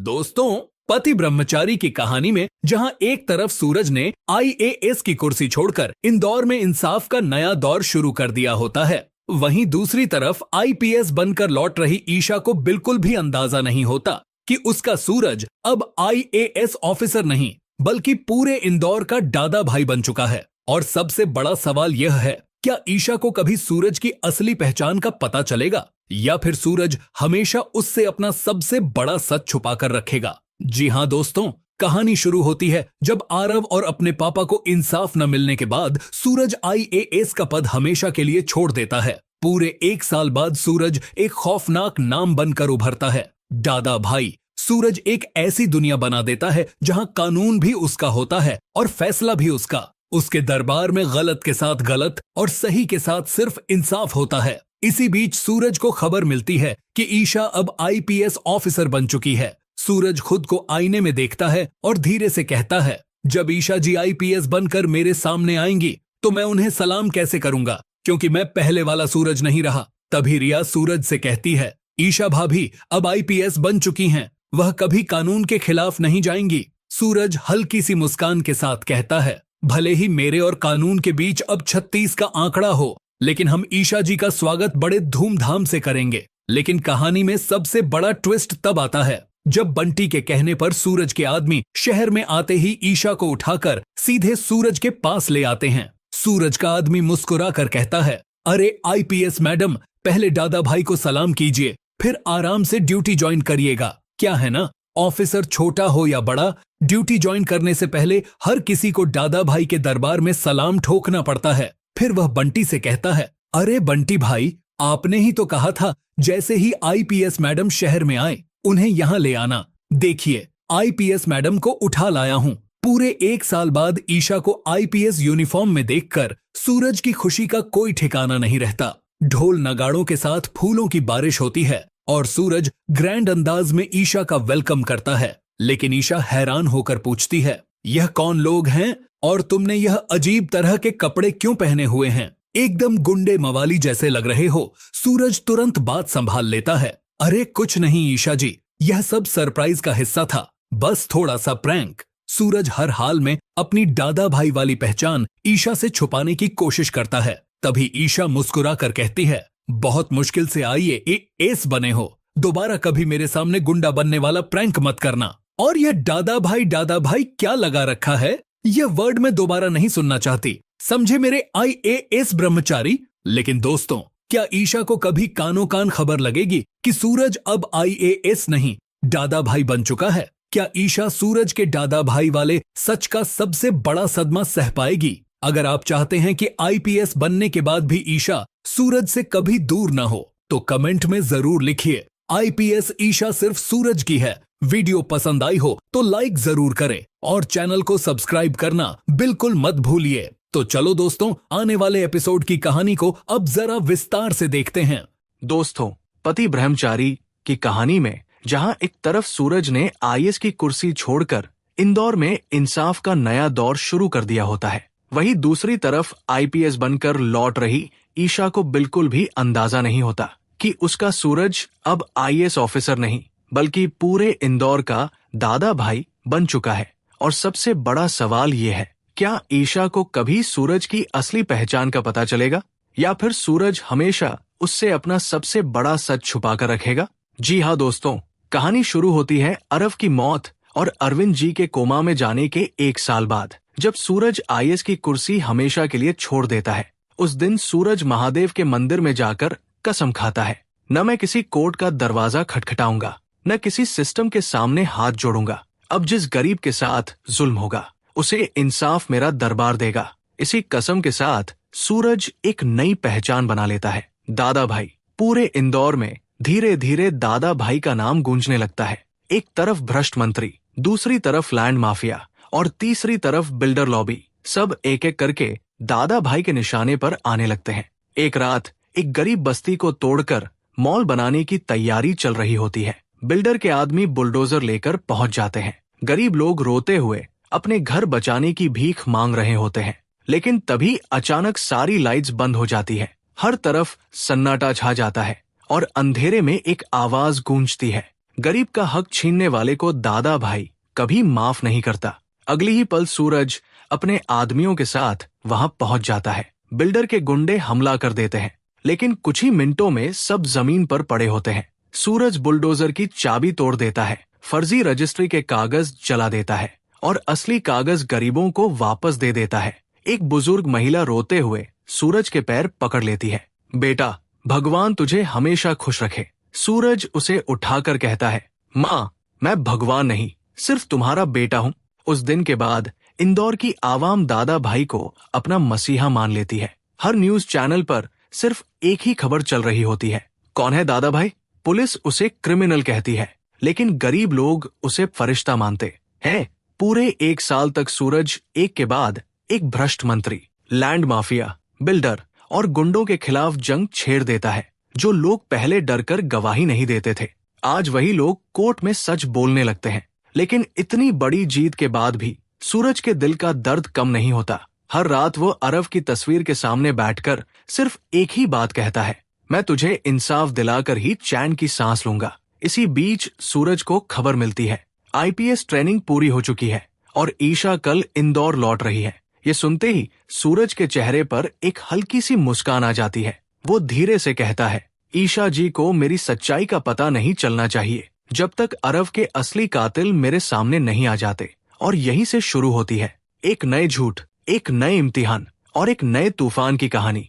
दोस्तों, पति ब्रह्मचारी की कहानी में जहां एक तरफ सूरज ने आईएएस की कुर्सी छोड़कर इंदौर में इंसाफ का नया दौर शुरू कर दिया होता है, वहीं दूसरी तरफ आईपीएस बनकर लौट रही ईशा को बिल्कुल भी अंदाजा नहीं होता कि उसका सूरज अब आईएएस ऑफिसर नहीं बल्कि पूरे इंदौर का दादा भाई बन चुका है। और सबसे बड़ा सवाल यह है, क्या ईशा को कभी सूरज की असली पहचान का पता चलेगा या फिर सूरज हमेशा उससे अपना सबसे बड़ा सच छुपा कर रखेगा? जी हां दोस्तों, कहानी शुरू होती है जब आरव और अपने पापा को इंसाफ न मिलने के बाद सूरज आईएएस का पद हमेशा के लिए छोड़ देता है। पूरे 1 साल बाद सूरज एक खौफनाक नाम बनकर उभरता है, दादा भाई। सूरज एक ऐसी दुनिया बना देता है जहां कानून भी उसका होता है और फैसला भी उसका। उसके दरबार में गलत के साथ गलत और सही के साथ सिर्फ इंसाफ होता है। इसी बीच सूरज को खबर मिलती है कि ईशा अब आईपीएस ऑफिसर बन चुकी है। सूरज खुद को आईने में देखता है और धीरे से कहता है, जब ईशा जी आईपीएस बनकर मेरे सामने आएंगी तो मैं उन्हें सलाम कैसे करूंगा, क्योंकि मैं पहले वाला सूरज नहीं रहा। तभी रिया सूरज से कहती है, ईशा भाभी अब आईपीएस बन चुकी हैं, वह कभी कानून के खिलाफ नहीं जाएंगी। सूरज हल्की सी मुस्कान के साथ कहता है, भले ही मेरे और कानून के बीच अब 36 का आंकड़ा हो, लेकिन हम ईशा जी का स्वागत बड़े धूमधाम से करेंगे। लेकिन कहानी में सबसे बड़ा ट्विस्ट तब आता है जब बंटी के कहने पर सूरज के आदमी शहर में आते ही ईशा को उठाकर सीधे सूरज के पास ले आते हैं। सूरज का आदमी मुस्कुरा कर कहता है, अरे आईपीएस मैडम, पहले दादा भाई को सलाम कीजिए, फिर आराम से ड्यूटी ज्वाइन करिएगा। क्या है ना, ऑफिसर छोटा हो या बड़ा, ड्यूटी ज्वाइन करने से पहले हर किसी को दादा भाई के दरबार में सलाम ठोकना पड़ता है। फिर वह बंटी से कहता है, अरे बंटी भाई, आपने ही तो कहा था जैसे ही आईपीएस मैडम शहर में आए उन्हें यहाँ ले आना। देखिए, आईपीएस मैडम को उठा लाया हूँ। पूरे 1 साल बाद ईशा को आईपीएस यूनिफॉर्म में देखकर सूरज की खुशी का कोई ठिकाना नहीं रहता। ढोल नगाड़ों के साथ फूलों की बारिश होती है और सूरज ग्रैंड अंदाज में ईशा का वेलकम करता है। लेकिन ईशा हैरान होकर पूछती है, यह कौन लोग हैं और तुमने यह अजीब तरह के कपड़े क्यों पहने हुए हैं? एकदम गुंडे मवाली जैसे लग रहे हो। सूरज तुरंत बात संभाल लेता है, अरे कुछ नहीं ईशा जी, यह सब सरप्राइज का हिस्सा था, बस थोड़ा सा प्रैंक। सूरज हर हाल में अपनी दादा भाई वाली पहचान ईशा से छुपाने की कोशिश करता है। तभी ईशा मुस्कुरा कर कहती है, बहुत मुश्किल से आईएएस बने हो, दोबारा कभी मेरे सामने गुंडा बनने वाला प्रैंक मत करना। और यह दादा भाई क्या लगा रखा है, यह वर्ड मैं दोबारा नहीं सुनना चाहती, समझे मेरे आईएएस ब्रह्मचारी। लेकिन दोस्तों, क्या ईशा को कभी कानो कान खबर लगेगी कि सूरज अब आईएएस नहीं दादा भाई बन चुका है? क्या ईशा सूरज के दादा भाई वाले सच का सबसे बड़ा सदमा सह पाएगी? अगर आप चाहते हैं कि आईपीएस बनने के बाद भी ईशा सूरज से कभी दूर न हो तो कमेंट में जरूर लिखिए, आईपीएस ईशा सिर्फ सूरज की है। वीडियो पसंद आई हो तो लाइक जरूर करें और चैनल को सब्सक्राइब करना बिल्कुल मत भूलिए। तो चलो दोस्तों, आने वाले एपिसोड की कहानी को अब जरा विस्तार से देखते हैं। दोस्तों, पति ब्रह्मचारी की कहानी में जहां एक तरफ सूरज ने आईएएस की कुर्सी छोड़कर इंदौर में इंसाफ का नया दौर शुरू कर दिया होता है, वहीं दूसरी तरफ आईपीएस बनकर लौट रही ईशा को बिल्कुल भी अंदाजा नहीं होता कि उसका सूरज अब आईएएस ऑफिसर नहीं बल्कि पूरे इंदौर का दादा भाई बन चुका है। और सबसे बड़ा सवाल ये है, क्या ईशा को कभी सूरज की असली पहचान का पता चलेगा या फिर सूरज हमेशा उससे अपना सबसे बड़ा सच छुपा कर रखेगा? जी हाँ दोस्तों, कहानी शुरू होती है अरव की मौत और अरविंद जी के कोमा में जाने के 1 साल बाद, जब सूरज आईएएस की कुर्सी हमेशा के लिए छोड़ देता है। उस दिन सूरज महादेव के मंदिर में जाकर कसम खाता है, न मैं किसी कोर्ट का दरवाजा खटखटाऊंगा, न किसी सिस्टम के सामने हाथ जोड़ूंगा। अब जिस गरीब के साथ जुल्म होगा उसे इंसाफ मेरा दरबार देगा। इसी कसम के साथ सूरज एक नई पहचान बना लेता है, दादा भाई। पूरे इंदौर में धीरे धीरे दादा भाई का नाम गूंजने लगता है। एक तरफ भ्रष्ट मंत्री, दूसरी तरफ लैंड माफिया और तीसरी तरफ बिल्डर लॉबी, सब एक एक करके दादा भाई के निशाने पर आने लगते हैं। एक रात एक गरीब बस्ती को तोड़कर मॉल बनाने की तैयारी चल रही होती है। बिल्डर के आदमी बुलडोजर लेकर पहुंच जाते हैं। गरीब लोग रोते हुए अपने घर बचाने की भीख मांग रहे होते हैं, लेकिन तभी अचानक सारी लाइट्स बंद हो जाती है। हर तरफ सन्नाटा छा जाता है और अंधेरे में एक आवाज गूंजती है, गरीब का हक छीनने वाले को दादा भाई कभी माफ नहीं करता। अगली ही पल सूरज अपने आदमियों के साथ वहां पहुंच जाता है। बिल्डर के गुंडे हमला कर देते हैं, लेकिन कुछ ही मिनटों में सब जमीन पर पड़े होते हैं। सूरज बुलडोजर की चाबी तोड़ देता है, फर्जी रजिस्ट्री के कागज जला देता है और असली कागज गरीबों को वापस दे देता है। एक बुजुर्ग महिला रोते हुए सूरज के पैर पकड़ लेती है। बेटा, भगवान तुझे हमेशा खुश रखे। सूरज उसे उठाकर कहता है, माँ, मैं भगवान नहीं, सिर्फ तुम्हारा बेटा हूँ। उस दिन के बाद इंदौर की आवाम दादा भाई को अपना मसीहा मान लेती है। हर न्यूज चैनल पर सिर्फ एक ही खबर चल रही होती है, कौन है दादा भाई? पुलिस उसे क्रिमिनल कहती है, लेकिन गरीब लोग उसे फरिश्ता मानते हैं। पूरे 1 साल तक सूरज एक के बाद एक भ्रष्ट मंत्री, लैंड माफिया, बिल्डर और गुंडों के खिलाफ जंग छेड़ देता है। जो लोग पहले डरकर गवाही नहीं देते थे, आज वही लोग कोर्ट में सच बोलने लगते हैं। लेकिन इतनी बड़ी जीत के बाद भी सूरज के दिल का दर्द कम नहीं होता। हर रात वो अरव की तस्वीर के सामने बैठकर सिर्फ एक ही बात कहता है, मैं तुझे इंसाफ दिलाकर ही चैन की सांस लूंगा। इसी बीच सूरज को खबर मिलती है, आईपीएस ट्रेनिंग पूरी हो चुकी है और ईशा कल इंदौर लौट रही है। ये सुनते ही सूरज के चेहरे पर एक हल्की सी मुस्कान आ जाती है। वो धीरे से कहता है, ईशा जी को मेरी सच्चाई का पता नहीं चलना चाहिए जब तक अरव के असली कातिल मेरे सामने नहीं आ जाते। और यहीं से शुरू होती है एक नए झूठ, एक नए इम्तिहान और एक नए तूफान की कहानी।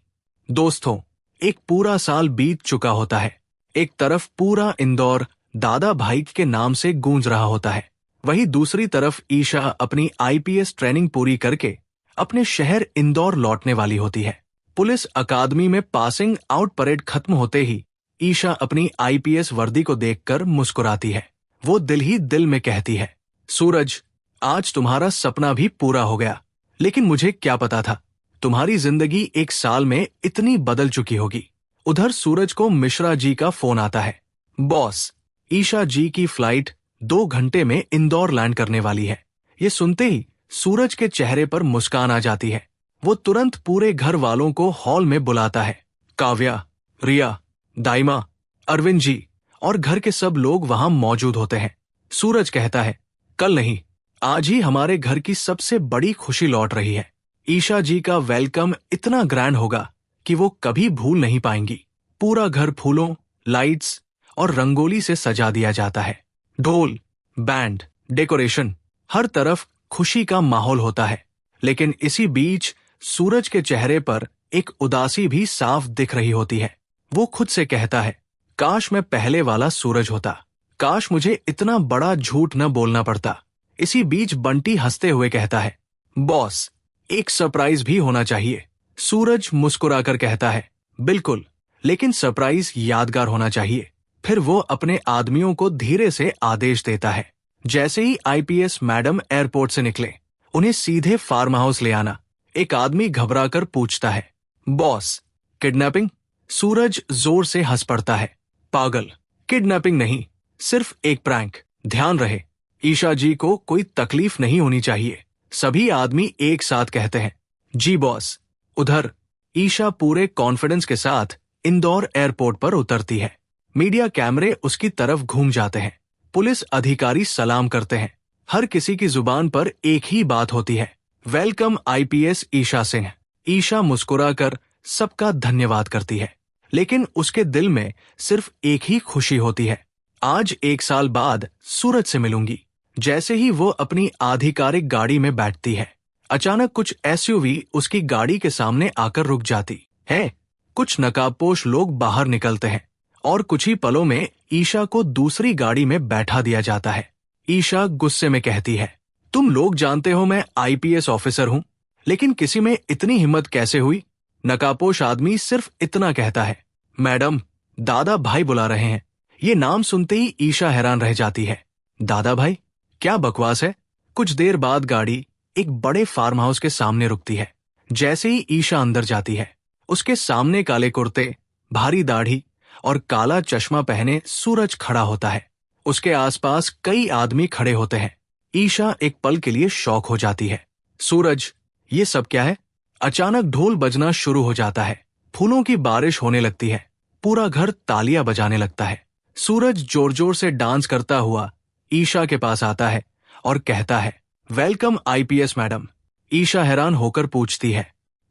दोस्तों, एक पूरा साल बीत चुका होता है। एक तरफ पूरा इंदौर दादा भाई के नाम से गूंज रहा होता है, वहीं दूसरी तरफ ईशा अपनी आईपीएस ट्रेनिंग पूरी करके अपने शहर इंदौर लौटने वाली होती है। पुलिस अकादमी में पासिंग आउट परेड खत्म होते ही ईशा अपनी आईपीएस वर्दी को देखकर मुस्कुराती है। वो दिल ही दिल में कहती है, सूरज, आज तुम्हारा सपना भी पूरा हो गया। लेकिन मुझे क्या पता था तुम्हारी जिंदगी 1 साल में इतनी बदल चुकी होगी। उधर सूरज को मिश्रा जी का फोन आता है, बॉस, ईशा जी की फ्लाइट 2 घंटे में इंदौर लैंड करने वाली है। ये सुनते ही सूरज के चेहरे पर मुस्कान आ जाती है। वो तुरंत पूरे घर वालों को हॉल में बुलाता है। काव्या, रिया, दाइमा, अरविंद जी और घर के सब लोग वहां मौजूद होते हैं। सूरज कहता है, कल नहीं, आज ही हमारे घर की सबसे बड़ी खुशी लौट रही है। ईशा जी का वेलकम इतना ग्रैंड होगा कि वो कभी भूल नहीं पाएंगी। पूरा घर फूलों, लाइट्स और रंगोली से सजा दिया जाता है। ढोल, बैंड, डेकोरेशन, हर तरफ खुशी का माहौल होता है। लेकिन इसी बीच सूरज के चेहरे पर एक उदासी भी साफ दिख रही होती है। वो खुद से कहता है, काश मैं पहले वाला सूरज होता, काश मुझे इतना बड़ा झूठ न बोलना पड़ता। इसी बीच बंटी हंसते हुए कहता है, बॉस, एक सरप्राइज भी होना चाहिए। सूरज मुस्कुराकर कहता है, बिल्कुल, लेकिन सरप्राइज यादगार होना चाहिए। फिर वो अपने आदमियों को धीरे से आदेश देता है, जैसे ही आईपीएस मैडम एयरपोर्ट से निकले, उन्हें सीधे फार्म हाउस ले आना। एक आदमी घबराकर पूछता है, बॉस, किडनैपिंग? सूरज जोर से हंस पड़ता है, पागल, किडनैपिंग नहीं, सिर्फ एक प्रैंक। ध्यान रहे, ईशा जी को कोई तकलीफ नहीं होनी चाहिए। सभी आदमी एक साथ कहते हैं, जी बॉस। उधर ईशा पूरे कॉन्फिडेंस के साथ इंदौर एयरपोर्ट पर उतरती है। मीडिया कैमरे उसकी तरफ घूम जाते हैं। पुलिस अधिकारी सलाम करते हैं। हर किसी की जुबान पर एक ही बात होती है, वेलकम आईपीएस ईशा सिंह। ईशा मुस्कुराकर सबका धन्यवाद करती है, लेकिन उसके दिल में सिर्फ एक ही खुशी होती है, आज 1 साल बाद सूरज से मिलूंगी। जैसे ही वो अपनी आधिकारिक गाड़ी में बैठती है, अचानक कुछ एसयूवी उसकी गाड़ी के सामने आकर रुक जाती है। कुछ नकाबपोश लोग बाहर निकलते हैं और कुछ ही पलों में ईशा को दूसरी गाड़ी में बैठा दिया जाता है। ईशा गुस्से में कहती है, तुम लोग जानते हो मैं आईपीएस ऑफिसर हूं, लेकिन किसी में इतनी हिम्मत कैसे हुई? नकाबपोश आदमी सिर्फ इतना कहता है, मैडम, दादा भाई बुला रहे हैं। ये नाम सुनते ही ईशा हैरान रह जाती है। दादा भाई? क्या बकवास है। कुछ देर बाद गाड़ी एक बड़े फार्म हाउस के सामने रुकती है। जैसे ही ईशा अंदर जाती है, उसके सामने काले कुर्ते, भारी दाढ़ी और काला चश्मा पहने सूरज खड़ा होता है। उसके आसपास कई आदमी खड़े होते हैं। ईशा एक पल के लिए शॉक हो जाती है। सूरज, ये सब क्या है? अचानक ढोल बजना शुरू हो जाता है। फूलों की बारिश होने लगती है। पूरा घर तालियां बजाने लगता है। सूरज जोर जोर से डांस करता हुआ ईशा के पास आता है और कहता है, वेलकम आईपीएस मैडम। ईशा हैरान होकर पूछती है,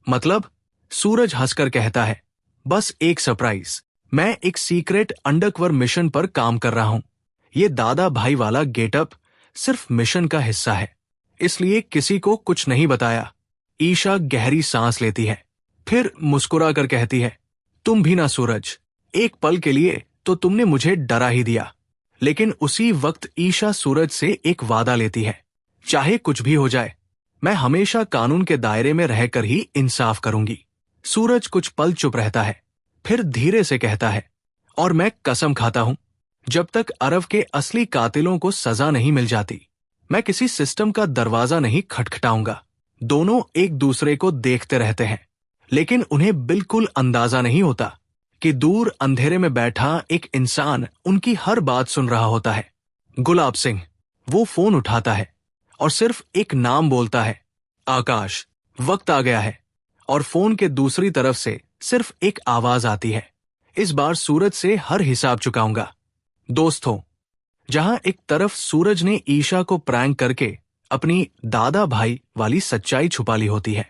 मतलब? सूरज हंसकर कहता है, बस एक सरप्राइज, मैं एक सीक्रेट अंडरकवर मिशन पर काम कर रहा हूं। ये दादा भाई वाला गेटअप सिर्फ मिशन का हिस्सा है, इसलिए किसी को कुछ नहीं बताया। ईशा गहरी सांस लेती है, फिर मुस्कुरा कर कहती है, तुम भी ना सूरज, एक पल के लिए तो तुमने मुझे डरा ही दिया। लेकिन उसी वक्त ईशा सूरज से एक वादा लेती है, चाहे कुछ भी हो जाए, मैं हमेशा कानून के दायरे में रहकर ही इंसाफ करूंगी। सूरज कुछ पल चुप रहता है, फिर धीरे से कहता है, और मैं कसम खाता हूं, जब तक अरव के असली कातिलों को सजा नहीं मिल जाती, मैं किसी सिस्टम का दरवाजा नहीं खटखटाऊंगा। दोनों एक दूसरे को देखते रहते हैं, लेकिन उन्हें बिल्कुल अंदाजा नहीं होता कि दूर अंधेरे में बैठा एक इंसान उनकी हर बात सुन रहा होता है। गुलाब सिंह। वो फोन उठाता है और सिर्फ एक नाम बोलता है, आकाश। वक्त आ गया है। और फोन के दूसरी तरफ से सिर्फ एक आवाज आती है, इस बार सूरज से हर हिसाब चुकाऊंगा। दोस्तों, जहां एक तरफ सूरज ने ईशा को प्रैंक करके अपनी दादा भाई वाली सच्चाई छुपा ली होती है,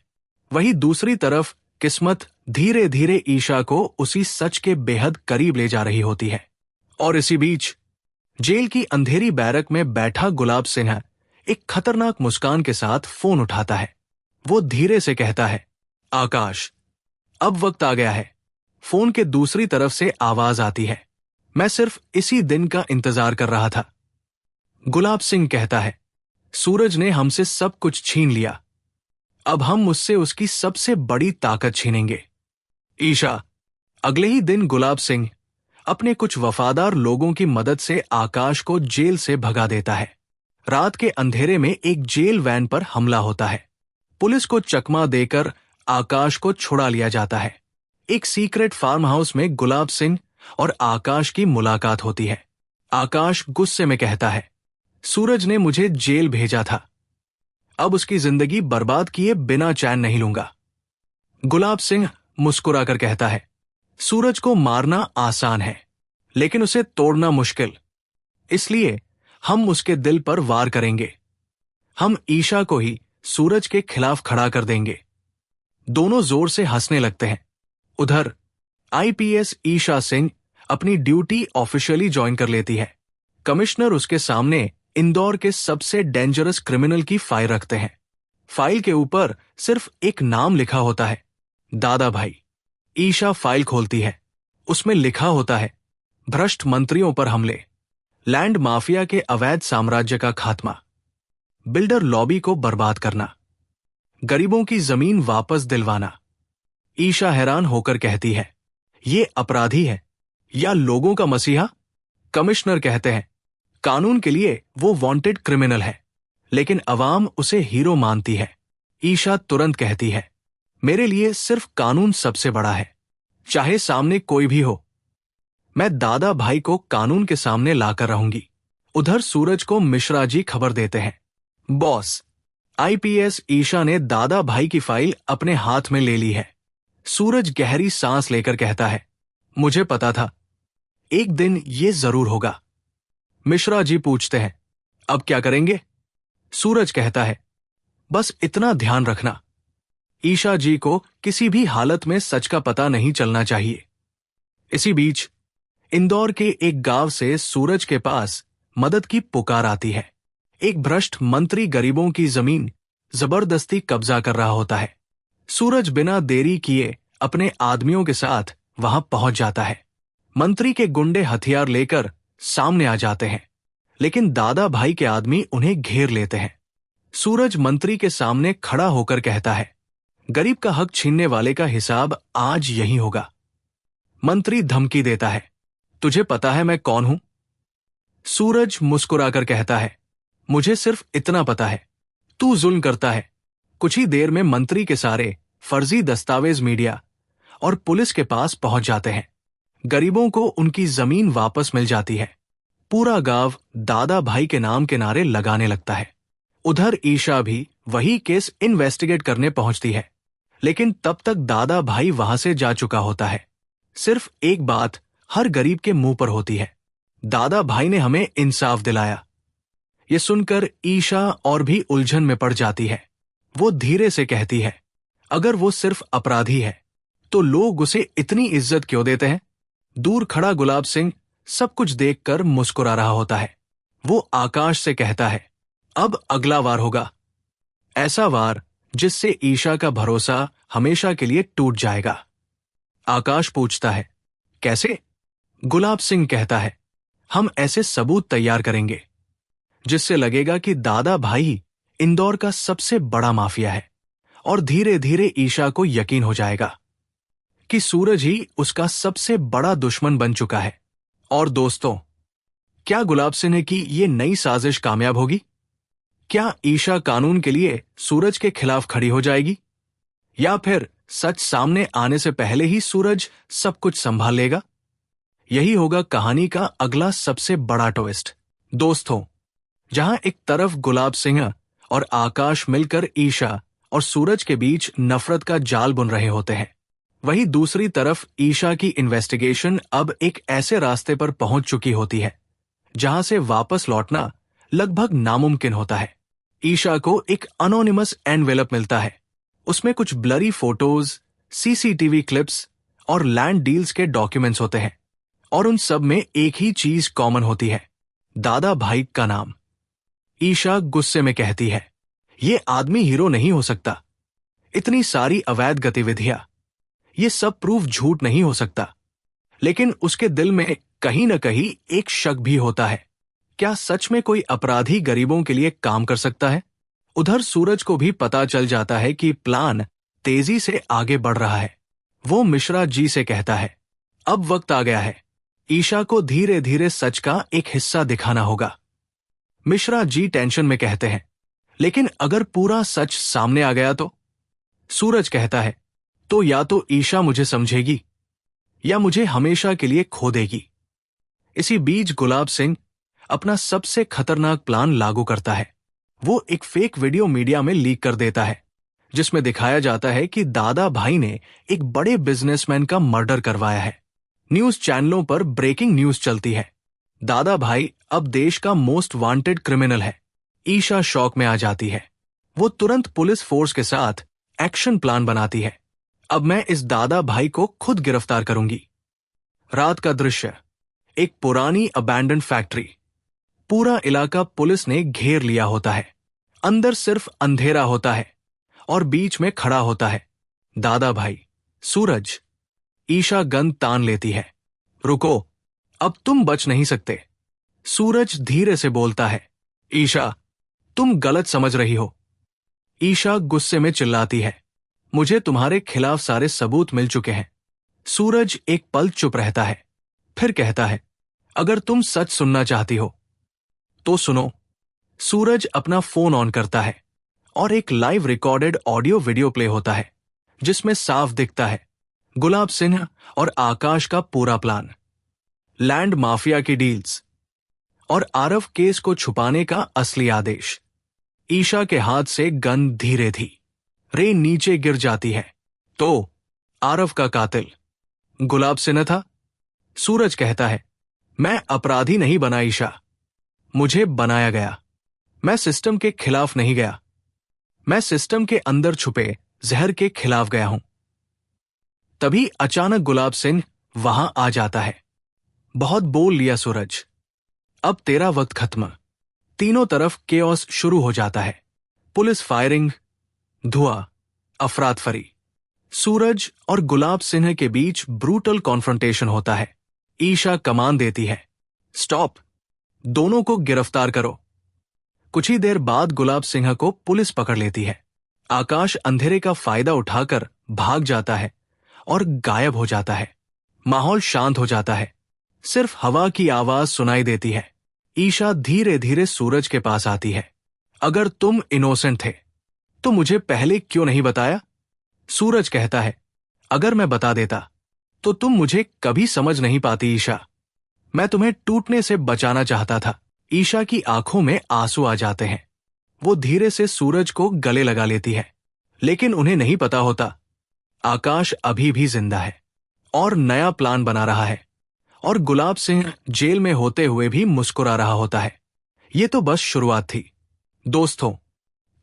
वहीं दूसरी तरफ किस्मत धीरे धीरे ईशा को उसी सच के बेहद करीब ले जा रही होती है। और इसी बीच जेल की अंधेरी बैरक में बैठा गुलाब सिन्हा एक खतरनाक मुस्कान के साथ फोन उठाता है। वो धीरे से कहता है, आकाश, अब वक्त आ गया है। फोन के दूसरी तरफ से आवाज आती है, मैं सिर्फ इसी दिन का इंतजार कर रहा था। गुलाब सिंह कहता है, सूरज ने हमसे सब कुछ छीन लिया, अब हम मुझसे उसकी सबसे बड़ी ताकत छीनेंगे। ईशा। अगले ही दिन गुलाब सिंह अपने कुछ वफादार लोगों की मदद से आकाश को जेल से भगा देता है। रात के अंधेरे में एक जेल वैन पर हमला होता है। पुलिस को चकमा देकर आकाश को छुड़ा लिया जाता है। एक सीक्रेट फार्म हाउस में गुलाब सिंह और आकाश की मुलाकात होती है। आकाश गुस्से में कहता है, सूरज ने मुझे जेल भेजा था, अब उसकी जिंदगी बर्बाद किए बिना चैन नहीं लूंगा। गुलाब सिंह मुस्कुराकर कहता है, सूरज को मारना आसान है, लेकिन उसे तोड़ना मुश्किल, इसलिए हम उसके दिल पर वार करेंगे। हम ईशा को ही सूरज के खिलाफ खड़ा कर देंगे। दोनों जोर से हंसने लगते हैं। उधर आईपीएस ईशा सिंह अपनी ड्यूटी ऑफिशियली ज्वाइन कर लेती है। कमिश्नर उसके सामने इंदौर के सबसे डेंजरस क्रिमिनल की फाइल रखते हैं। फाइल के ऊपर सिर्फ एक नाम लिखा होता है, दादा भाई। ईशा फाइल खोलती है, उसमें लिखा होता है, भ्रष्ट मंत्रियों पर हमले, लैंड माफिया के अवैध साम्राज्य का खात्मा, बिल्डर लॉबी को बर्बाद करना, गरीबों की जमीन वापस दिलवाना। ईशा हैरान होकर कहती है, ये अपराधी है या लोगों का मसीहा? कमिश्नर कहते हैं, कानून के लिए वो वांटेड क्रिमिनल है, लेकिन अवाम उसे हीरो मानती है। ईशा तुरंत कहती है, मेरे लिए सिर्फ कानून सबसे बड़ा है, चाहे सामने कोई भी हो। मैं दादा भाई को कानून के सामने लाकर रहूंगी। उधर सूरज को मिश्रा जी खबर देते हैं, बॉस, आईपीएस ईशा ने दादा भाई की फाइल अपने हाथ में ले ली है। सूरज गहरी सांस लेकर कहता है, मुझे पता था, एक दिन ये जरूर होगा। मिश्रा जी पूछते हैं, अब क्या करेंगे? सूरज कहता है, बस इतना ध्यान रखना, ईशा जी को किसी भी हालत में सच का पता नहीं चलना चाहिए। इसी बीच इंदौर के एक गांव से सूरज के पास मदद की पुकार आती है। एक भ्रष्ट मंत्री गरीबों की जमीन जबरदस्ती कब्जा कर रहा होता है। सूरज बिना देरी किए अपने आदमियों के साथ वहां पहुंच जाता है। मंत्री के गुंडे हथियार लेकर सामने आ जाते हैं, लेकिन दादा भाई के आदमी उन्हें घेर लेते हैं। सूरज मंत्री के सामने खड़ा होकर कहता है, गरीब का हक छीनने वाले का हिसाब आज यही होगा। मंत्री धमकी देता है, तुझे पता है मैं कौन हूं? सूरज मुस्कुराकर कहता है, मुझे सिर्फ इतना पता है, तू जुल्म करता है। कुछ ही देर में मंत्री के सारे फर्जी दस्तावेज मीडिया और पुलिस के पास पहुंच जाते हैं। गरीबों को उनकी जमीन वापस मिल जाती है। पूरा गांव दादा भाई के नाम के नारे लगाने लगता है। उधर ईशा भी वही केस इन्वेस्टिगेट करने पहुंचती है, लेकिन तब तक दादा भाई वहां से जा चुका होता है। सिर्फ एक बात हर गरीब के मुंह पर होती है, दादा भाई ने हमें इंसाफ दिलाया। ये सुनकर ईशा और भी उलझन में पड़ जाती है। वो धीरे से कहती है, अगर वो सिर्फ अपराधी है तो लोग उसे इतनी इज्जत क्यों देते हैं? दूर खड़ा गुलाब सिंह सब कुछ देखकर मुस्कुरा रहा होता है। वो आकाश से कहता है, अब अगला वार होगा, ऐसा वार जिससे ईशा का भरोसा हमेशा के लिए टूट जाएगा। आकाश पूछता है, कैसे? गुलाब सिंह कहता है, हम ऐसे सबूत तैयार करेंगे जिससे लगेगा कि दादा भाई इंदौर का सबसे बड़ा माफिया है, और धीरे धीरे ईशा को यकीन हो जाएगा कि सूरज ही उसका सबसे बड़ा दुश्मन बन चुका है। और दोस्तों, क्या गुलाब सिंह ने की ये नई साजिश कामयाब होगी? क्या ईशा कानून के लिए सूरज के खिलाफ खड़ी हो जाएगी, या फिर सच सामने आने से पहले ही सूरज सब कुछ संभाल लेगा? यही होगा कहानी का अगला सबसे बड़ा ट्विस्ट। दोस्तों, जहां एक तरफ गुलाब सिंह और आकाश मिलकर ईशा और सूरज के बीच नफरत का जाल बुन रहे होते हैं, वहीं दूसरी तरफ ईशा की इन्वेस्टिगेशन अब एक ऐसे रास्ते पर पहुंच चुकी होती है जहां से वापस लौटना लगभग नामुमकिन होता है। ईशा को एक अनोनिमस एनवेलप मिलता है। उसमें कुछ ब्लरी फोटोज, सीसीटीवी क्लिप्स और लैंड डील्स के डॉक्यूमेंट्स होते हैं, और उन सब में एक ही चीज कॉमन होती है, दादा भाई का नाम। ईशा गुस्से में कहती है, ये आदमी हीरो नहीं हो सकता। इतनी सारी अवैध गतिविधियां, ये सब प्रूफ झूठ नहीं हो सकता। लेकिन उसके दिल में कहीं न कहीं एक शक भी होता है, क्या सच में कोई अपराधी गरीबों के लिए काम कर सकता है? उधर सूरज को भी पता चल जाता है कि प्लान तेजी से आगे बढ़ रहा है। वो मिश्रा जी से कहता है, अब वक्त आ गया है, ईशा को धीरे धीरे सच का एक हिस्सा दिखाना होगा। मिश्रा जी टेंशन में कहते हैं, लेकिन अगर पूरा सच सामने आ गया तो? सूरज कहता है, तो या तो ईशा मुझे समझेगी या मुझे हमेशा के लिए खो देगी। इसी बीच गुलाब सिंह अपना सबसे खतरनाक प्लान लागू करता है। वो एक फेक वीडियो मीडिया में लीक कर देता है जिसमें दिखाया जाता है कि दादा भाई ने एक बड़े बिजनेसमैन का मर्डर करवाया है। न्यूज चैनलों पर ब्रेकिंग न्यूज चलती है, दादा भाई अब देश का मोस्ट वांटेड क्रिमिनल है। ईशा शॉक में आ जाती है। वो तुरंत पुलिस फोर्स के साथ एक्शन प्लान बनाती है। अब मैं इस दादा भाई को खुद गिरफ्तार करूंगी। रात का दृश्य, एक पुरानी अबैंडन्ड फैक्ट्री। पूरा इलाका पुलिस ने घेर लिया होता है। अंदर सिर्फ अंधेरा होता है और बीच में खड़ा होता है दादा भाई, सूरज। ईशा गन तान लेती है। रुको, अब तुम बच नहीं सकते। सूरज धीरे से बोलता है, ईशा, तुम गलत समझ रही हो। ईशा गुस्से में चिल्लाती है, मुझे तुम्हारे खिलाफ सारे सबूत मिल चुके हैं। सूरज एक पल चुप रहता है, फिर कहता है, अगर तुम सच सुनना चाहती हो तो सुनो। सूरज अपना फोन ऑन करता है और एक live recorded audio video play होता है जिसमें साफ दिखता है गुलाब सिंह और आकाश का पूरा प्लान, लैंड माफिया की डील्स और आरव केस को छुपाने का असली आदेश। ईशा के हाथ से गन धीरे धीरे नीचे गिर जाती है। तो आरव का कातिल गुलाब सिंह था? सूरज कहता है, मैं अपराधी नहीं बना ईशा, मुझे बनाया गया। मैं सिस्टम के खिलाफ नहीं गया, मैं सिस्टम के अंदर छुपे जहर के खिलाफ गया हूं। तभी अचानक गुलाब सिंह वहां आ जाता है। बहुत बोल लिया सूरज, अब तेरा वक्त खत्म। तीनों तरफ केओस शुरू हो जाता है। पुलिस फायरिंग, धुआं, अफरातफरी। सूरज और गुलाब सिंह के बीच ब्रूटल कॉन्फ्रंटेशन होता है। ईशा कमान देती है, स्टॉप, दोनों को गिरफ्तार करो। कुछ ही देर बाद गुलाब सिंह को पुलिस पकड़ लेती है। आकाश अंधेरे का फायदा उठाकर भाग जाता है और गायब हो जाता है। माहौल शांत हो जाता है, सिर्फ हवा की आवाज सुनाई देती है। ईशा धीरे धीरे सूरज के पास आती है। अगर तुम इनोसेंट थे तो मुझे पहले क्यों नहीं बताया? सूरज कहता है, अगर मैं बता देता तो तुम मुझे कभी समझ नहीं पाती ईशा। मैं तुम्हें टूटने से बचाना चाहता था। ईशा की आंखों में आंसू आ जाते हैं। वो धीरे से सूरज को गले लगा लेती है, लेकिन उन्हें नहीं पता होता आकाश अभी भी जिंदा है और नया प्लान बना रहा है। और गुलाब सिंह जेल में होते हुए भी मुस्कुरा रहा होता है। ये तो बस शुरुआत थी। दोस्तों,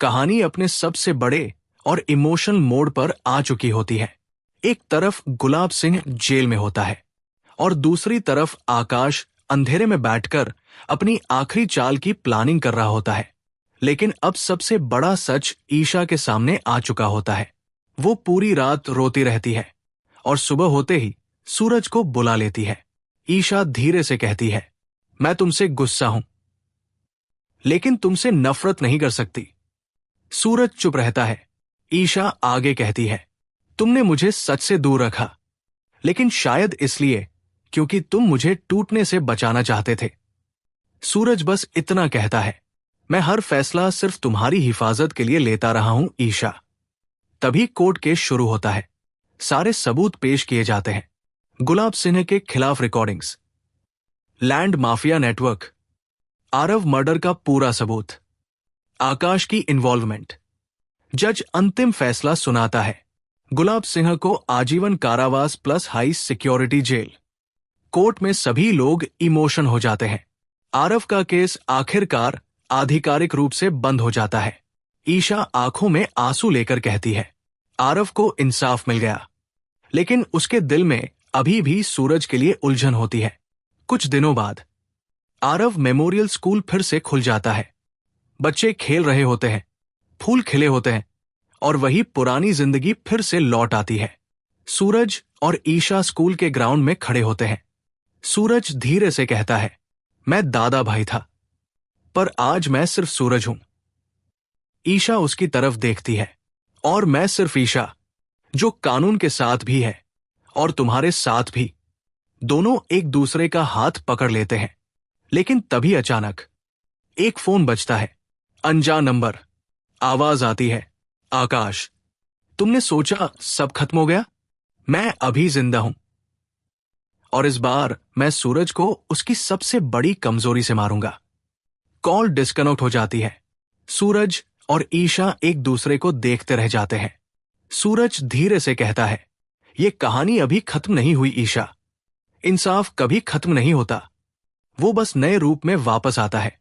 कहानी अपने सबसे बड़े और इमोशनल मोड़ पर आ चुकी होती है। एक तरफ गुलाब सिंह जेल में होता है और दूसरी तरफ आकाश अंधेरे में बैठकर अपनी आखिरी चाल की प्लानिंग कर रहा होता है। लेकिन अब सबसे बड़ा सच ईशा के सामने आ चुका होता है। वो पूरी रात रोती रहती है और सुबह होते ही सूरज को बुला लेती है। ईशा धीरे से कहती है, मैं तुमसे गुस्सा हूं, लेकिन तुमसे नफरत नहीं कर सकती। सूरज चुप रहता है। ईशा आगे कहती है, तुमने मुझे सच से दूर रखा, लेकिन शायद इसलिए क्योंकि तुम मुझे टूटने से बचाना चाहते थे। सूरज बस इतना कहता है, मैं हर फैसला सिर्फ तुम्हारी हिफाजत के लिए लेता रहा हूं ईशा। तभी कोर्ट केस शुरू होता है। सारे सबूत पेश किए जाते हैं। गुलाब सिन्हा के खिलाफ recordings, land mafia network, Aarav murder का पूरा सबूत, आकाश की इन्वॉल्वमेंट। जज अंतिम फैसला सुनाता है। गुलाब सिंह को आजीवन कारावास plus high security jail. Court में सभी लोग इमोशन हो जाते हैं। आरव का केस आखिरकार आधिकारिक रूप से बंद हो जाता है। ईशा आंखों में आंसू लेकर कहती है, आरव को इंसाफ मिल गया, लेकिन उसके दिल में अभी भी सूरज के लिए उलझन होती है। कुछ दिनों बाद आरव मेमोरियल स्कूल फिर से खुल जाता है। बच्चे खेल रहे होते हैं, फूल खिले होते हैं और वही पुरानी जिंदगी फिर से लौट आती है। सूरज और ईशा स्कूल के ग्राउंड में खड़े होते हैं। सूरज धीरे से कहता है, मैं दादा भाई था, पर आज मैं सिर्फ सूरज हूं। ईशा उसकी तरफ देखती है, और मैं सिर्फ ईशा, जो कानून के साथ भी है और तुम्हारे साथ भी। दोनों एक दूसरे का हाथ पकड़ लेते हैं। लेकिन तभी अचानक एक फोन बजता है। अनजान नंबर। आवाज आती है, आकाश, तुमने सोचा सब खत्म हो गया? मैं अभी जिंदा हूं, और इस बार मैं सूरज को उसकी सबसे बड़ी कमजोरी से मारूंगा। कॉल डिस्कनेक्ट हो जाती है। सूरज और ईशा एक दूसरे को देखते रह जाते हैं। सूरज धीरे से कहता है, यह कहानी अभी खत्म नहीं हुई ईशा। इंसाफ कभी खत्म नहीं होता, वो बस नए रूप में वापस आता है।